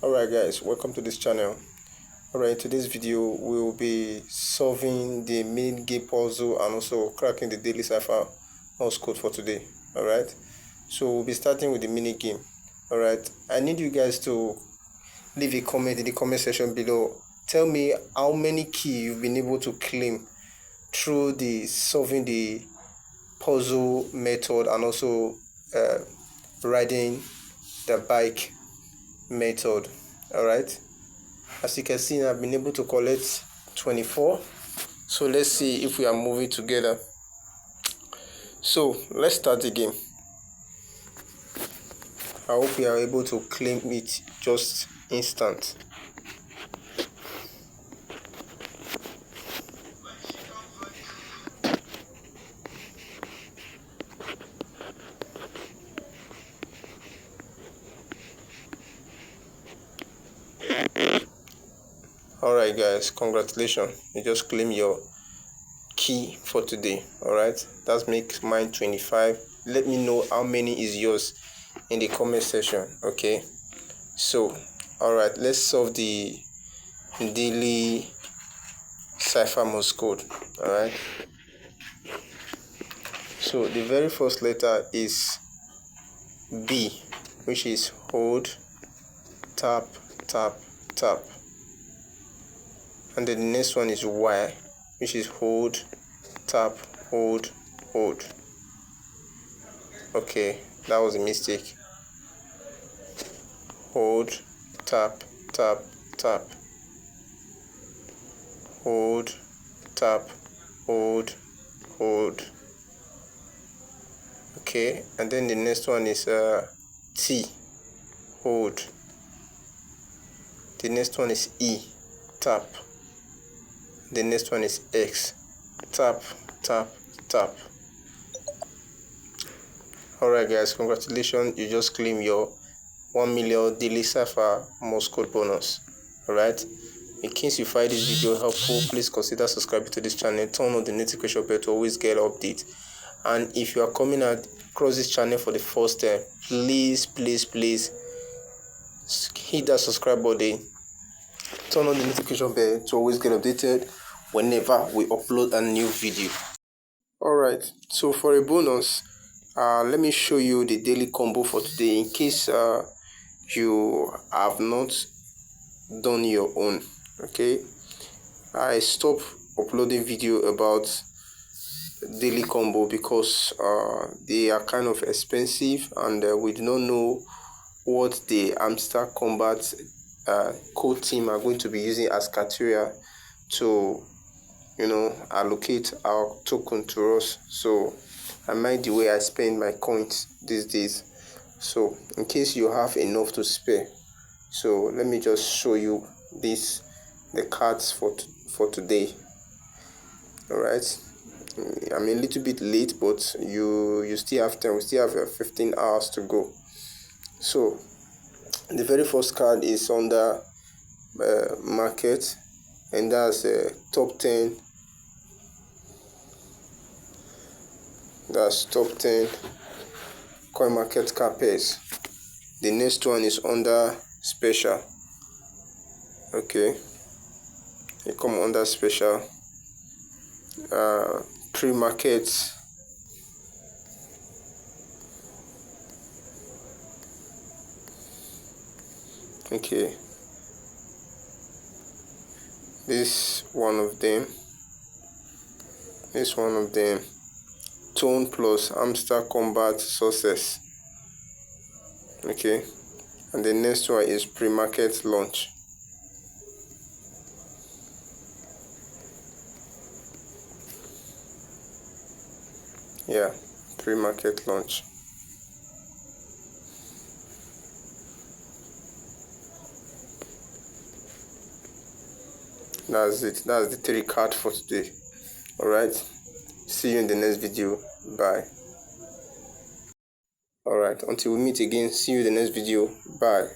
Alright guys, welcome to this channel. Alright, in today's video we will be solving the main game puzzle and also cracking the daily Cipher Morse code for today. Alright, so we'll be starting with the mini game. Alright, I need you guys to leave a comment in the comment section below. Tell me how many keys you've been able to claim through the solving the puzzle method and also riding the bike method. Alright, as you can see, I've been able to collect 24. So let's see if we are moving together. So let's start the game. I hope we are able to claim it just instant. Alright guys, congratulations, you just claim your key for today. Alright, that makes mine 25. Let me know how many is yours in the comment section. Okay, so alright, let's solve the daily Cipher Morse code. Alright, so the very first letter is B, which is hold, tap, tap, tap. And then the next one is Y, which is hold, tap, hold, hold. Okay, that was a mistake. Hold, tap, tap, tap. Hold, tap, hold, hold. Okay, and then the next one is T, hold. The next one is E, tap. The next one is X, tap, tap, tap. Alright guys, congratulations, you just claimed your 1 million daily Cipher Morse code bonus. Alright, in case you find this video helpful, please consider subscribing to this channel, turn on the notification bell to always get updates. And if you are coming across this channel for the first time, please hit that subscribe button, turn on the notification bell to always get updated whenever we upload a new video. Alright, so for a bonus, let me show you the daily combo for today in case you have not done your own. Okay, I stopped uploading video about daily combo because they are kind of expensive and we do not know what the Hamster Kombat code team are going to be using as criteria to allocate our token to us. So I mind the way I spend my coins these days. So in case you have enough to spare, so let me just show you the cards for today. All right, I'm a little bit late, but you still have time. We still have 15 hours to go. So the very first card is under market, and that's top 10. That's top 10 coin market cap pairs. The next one is under special. Okay, you come under special. Pre-market. Okay, this one of them tone plus Hamster Kombat success. Okay, and the next one is pre-market launch. Yeah, pre-market launch. That's it. That's the 3 cards for today. Alright, see you in the next video. Bye. Alright, until we meet again, see you in the next video. Bye.